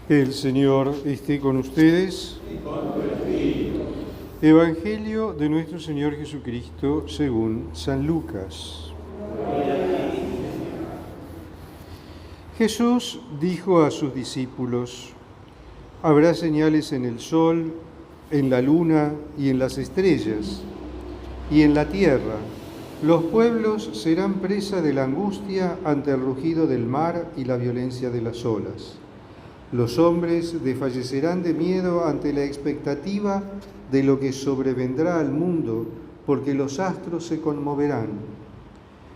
El Señor esté con ustedes. Evangelio de nuestro Señor Jesucristo según San Lucas. Jesús dijo a sus discípulos: habrá señales en el sol, en la luna y en las estrellas, y en la tierra. Los pueblos serán presa de la angustia ante el rugido del mar y la violencia de las olas. Los hombres desfallecerán de miedo ante la expectativa de lo que sobrevendrá al mundo, porque los astros se conmoverán.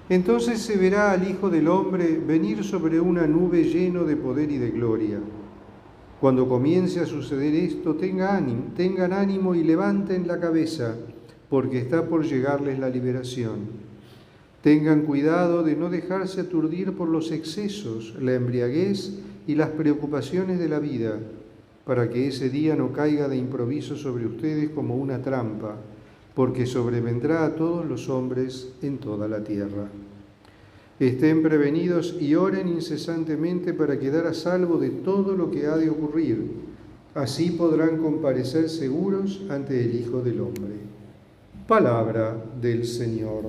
Entonces se verá al Hijo del Hombre venir sobre una nube lleno de poder y de gloria. Cuando comience a suceder esto, tengan ánimo y levanten la cabeza, porque está por llegarles la liberación. Tengan cuidado de no dejarse aturdir por los excesos, la embriaguez y las preocupaciones de la vida, para que ese día no caiga de improviso sobre ustedes como una trampa, porque sobrevendrá a todos los hombres en toda la tierra. Estén prevenidos y oren incesantemente para quedar a salvo de todo lo que ha de ocurrir. Así podrán comparecer seguros ante el Hijo del Hombre. Palabra del Señor.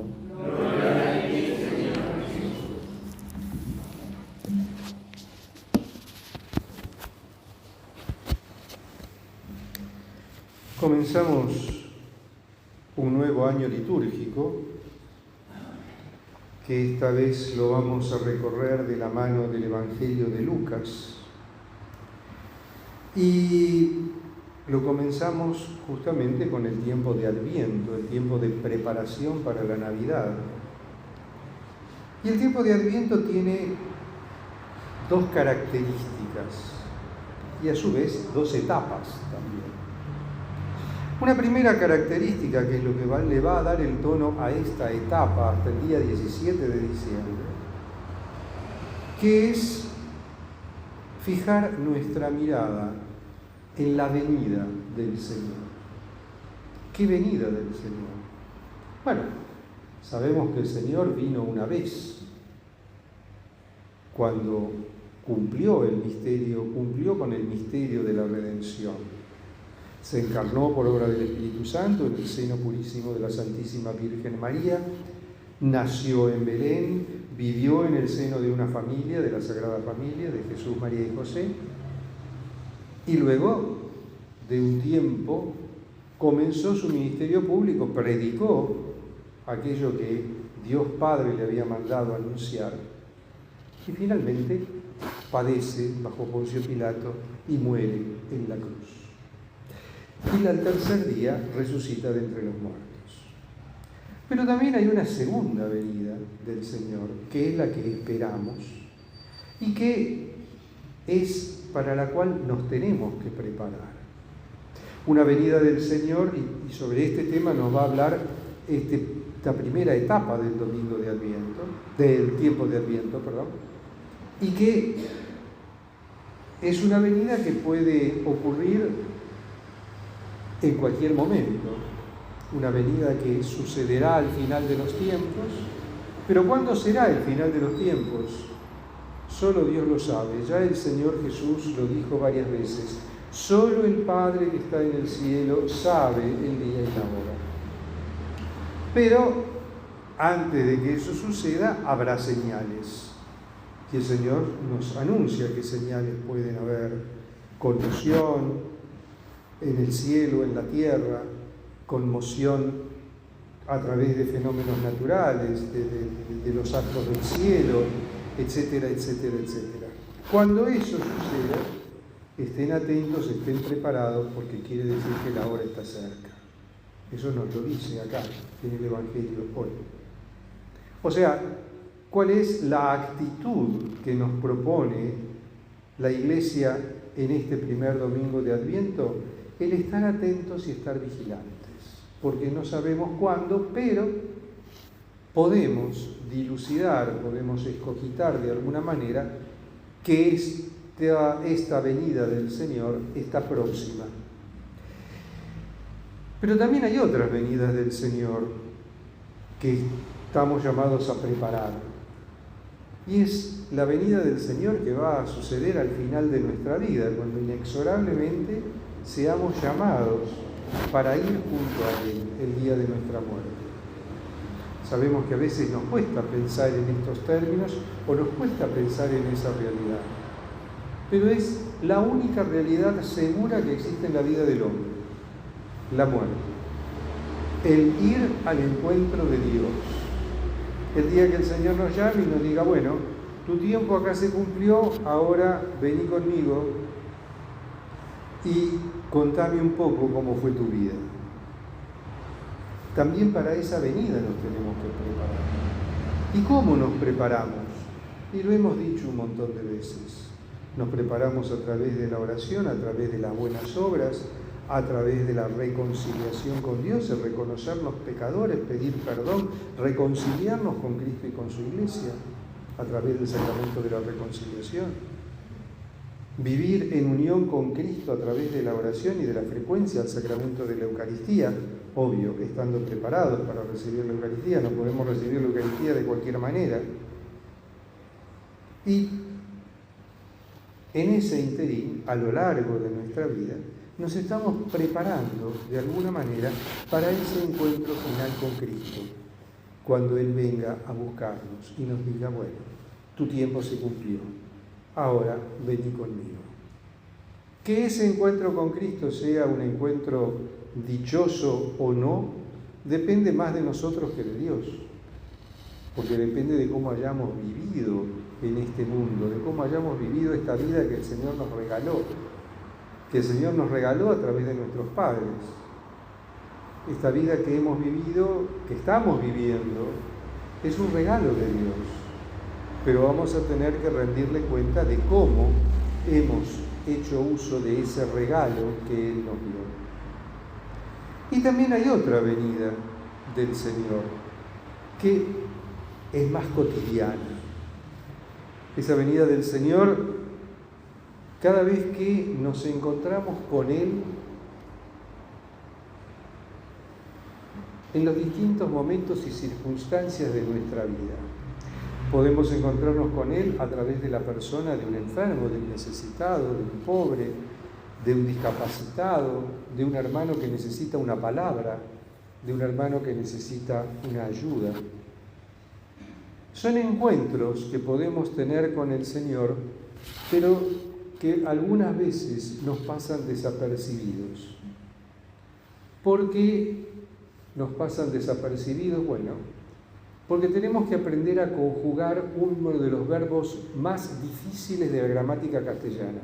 Comenzamos un nuevo año litúrgico, que esta vez lo vamos a recorrer de la mano del Evangelio de Lucas. Y lo comenzamos justamente con el tiempo de Adviento, el tiempo de preparación para la Navidad. Y el tiempo de Adviento tiene dos características y a su vez dos etapas también. Una primera característica, que es lo que le va a dar el tono a esta etapa hasta el día 17 de diciembre, que es fijar nuestra mirada en la venida del Señor. ¿Qué venida del Señor? Bueno, sabemos que el Señor vino una vez, cuando cumplió con el misterio de la redención. Se encarnó por obra del Espíritu Santo en el seno purísimo de la Santísima Virgen María, nació en Belén, vivió en el seno de una familia, de la Sagrada Familia, de Jesús, María y José, y luego de un tiempo comenzó su ministerio público, predicó aquello que Dios Padre le había mandado anunciar, y finalmente padece bajo Poncio Pilato y muere en la cruz. Y al tercer día resucita de entre los muertos. Pero también hay una segunda venida del Señor, que es la que esperamos y que es para la cual nos tenemos que preparar. Una venida del Señor, y sobre este tema nos va a hablar esta primera etapa del domingo de Adviento, del tiempo de Adviento, y que es una venida que puede ocurrir en cualquier momento, una venida que sucederá al final de los tiempos. Pero ¿cuándo será el final de los tiempos? Solo Dios lo sabe. Ya el Señor Jesús lo dijo varias veces: solo el Padre que está en el cielo sabe el día y la hora. Pero antes de que eso suceda, habrá señales. Y el Señor nos anuncia qué señales pueden haber: conmoción en el cielo, en la tierra, conmoción a través de fenómenos naturales, de los astros del cielo, etcétera, etcétera, etcétera. Cuando eso suceda, estén atentos, estén preparados, porque quiere decir que la hora está cerca. Eso nos lo dice acá, en el Evangelio hoy. O sea, ¿cuál es la actitud que nos propone la Iglesia en este primer domingo de Adviento? El estar atentos y estar vigilantes, porque no sabemos cuándo, pero podemos dilucidar, podemos escogitar de alguna manera que esta venida del Señor está próxima. Pero también hay otras venidas del Señor que estamos llamados a preparar. Y es la venida del Señor que va a suceder al final de nuestra vida, cuando inexorablemente seamos llamados para ir junto a Él el día de nuestra muerte. Sabemos que a veces nos cuesta pensar en estos términos o nos cuesta pensar en esa realidad, pero es la única realidad segura que existe en la vida del hombre, la muerte. El ir al encuentro de Dios. El día que el Señor nos llame y nos diga, bueno, tu tiempo acá se cumplió, ahora vení conmigo y contame un poco cómo fue tu vida. También para esa venida nos tenemos que preparar. ¿Y cómo nos preparamos? Y lo hemos dicho un montón de veces. Nos preparamos a través de la oración, a través de las buenas obras, a través de la reconciliación con Dios, el reconocernos pecadores, pedir perdón, reconciliarnos con Cristo y con su Iglesia, a través del sacramento de la reconciliación. Vivir en unión con Cristo a través de la oración y de la frecuencia al sacramento de la Eucaristía, obvio, estando preparados para recibir la Eucaristía, no podemos recibir la Eucaristía de cualquier manera. Y en ese interín, a lo largo de nuestra vida, nos estamos preparando de alguna manera para ese encuentro final con Cristo, cuando Él venga a buscarnos y nos diga, bueno, tu tiempo se cumplió, ahora vení conmigo. Que ese encuentro con Cristo sea un encuentro dichoso o no, depende más de nosotros que de Dios, porque depende de cómo hayamos vivido en este mundo, de cómo hayamos vivido esta vida que el Señor nos regaló, a través de nuestros padres. Esta vida que hemos vivido, que estamos viviendo, es un regalo de Dios, pero vamos a tener que rendirle cuenta de cómo hemos hecho uso de ese regalo que Él nos dio. Y también hay otra venida del Señor, que es más cotidiana. Esa venida del Señor, cada vez que nos encontramos con Él, en los distintos momentos y circunstancias de nuestra vida. Podemos encontrarnos con Él a través de la persona de un enfermo, de un necesitado, de un pobre, de un discapacitado, de un hermano que necesita una palabra, de un hermano que necesita una ayuda. Son encuentros que podemos tener con el Señor, pero que algunas veces nos pasan desapercibidos. ¿Por qué nos pasan desapercibidos? Bueno, porque tenemos que aprender a conjugar uno de los verbos más difíciles de la gramática castellana,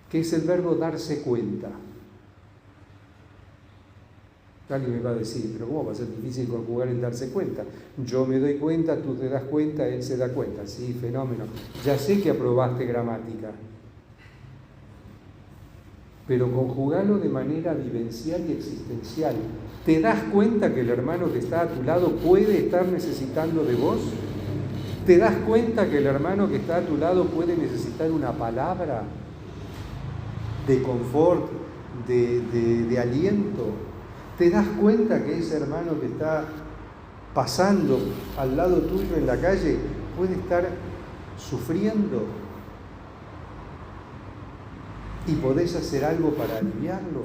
que es el verbo darse cuenta. Alguien me va a decir, pero ¿cómo va a ser difícil conjugar el darse cuenta? Yo me doy cuenta, tú te das cuenta, él se da cuenta. Sí, fenómeno. Ya sé que aprobaste gramática, pero conjugalo de manera vivencial y existencial. ¿Te das cuenta que el hermano que está a tu lado puede estar necesitando de vos? ¿Te das cuenta que el hermano que está a tu lado puede necesitar una palabra de confort, de aliento? ¿Te das cuenta que ese hermano que está pasando al lado tuyo en la calle puede estar sufriendo y podés hacer algo para aliviarlo?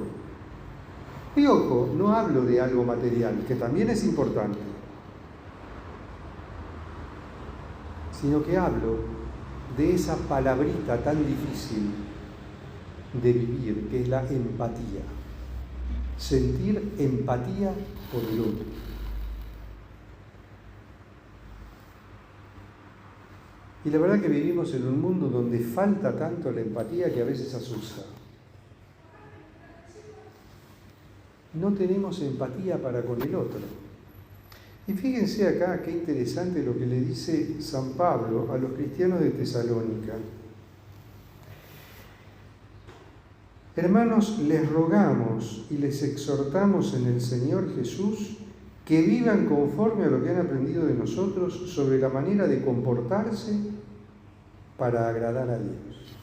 Y ojo, no hablo de algo material, que también es importante, sino que hablo de esa palabrita tan difícil de vivir, que es la empatía. Sentir empatía por el otro. Y la verdad que vivimos en un mundo donde falta tanto la empatía que a veces asusta. No tenemos empatía para con el otro. Y fíjense acá qué interesante lo que le dice San Pablo a los cristianos de Tesalónica. Hermanos, les rogamos y les exhortamos en el Señor Jesús que vivan conforme a lo que han aprendido de nosotros sobre la manera de comportarse para agradar a Dios.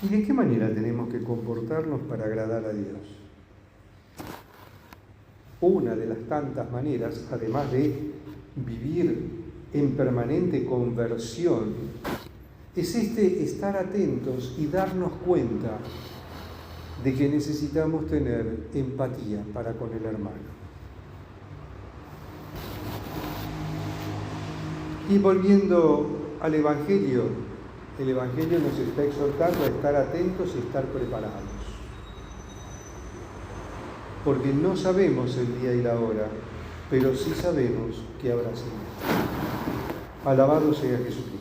¿Y de qué manera tenemos que comportarnos para agradar a Dios? Una de las tantas maneras, además de vivir en permanente conversión, es estar atentos y darnos cuenta de que necesitamos tener empatía para con el hermano. Y volviendo al Evangelio, el Evangelio nos está exhortando a estar atentos y estar preparados. Porque no sabemos el día y la hora, pero sí sabemos que habrá sido. Alabado sea Jesucristo.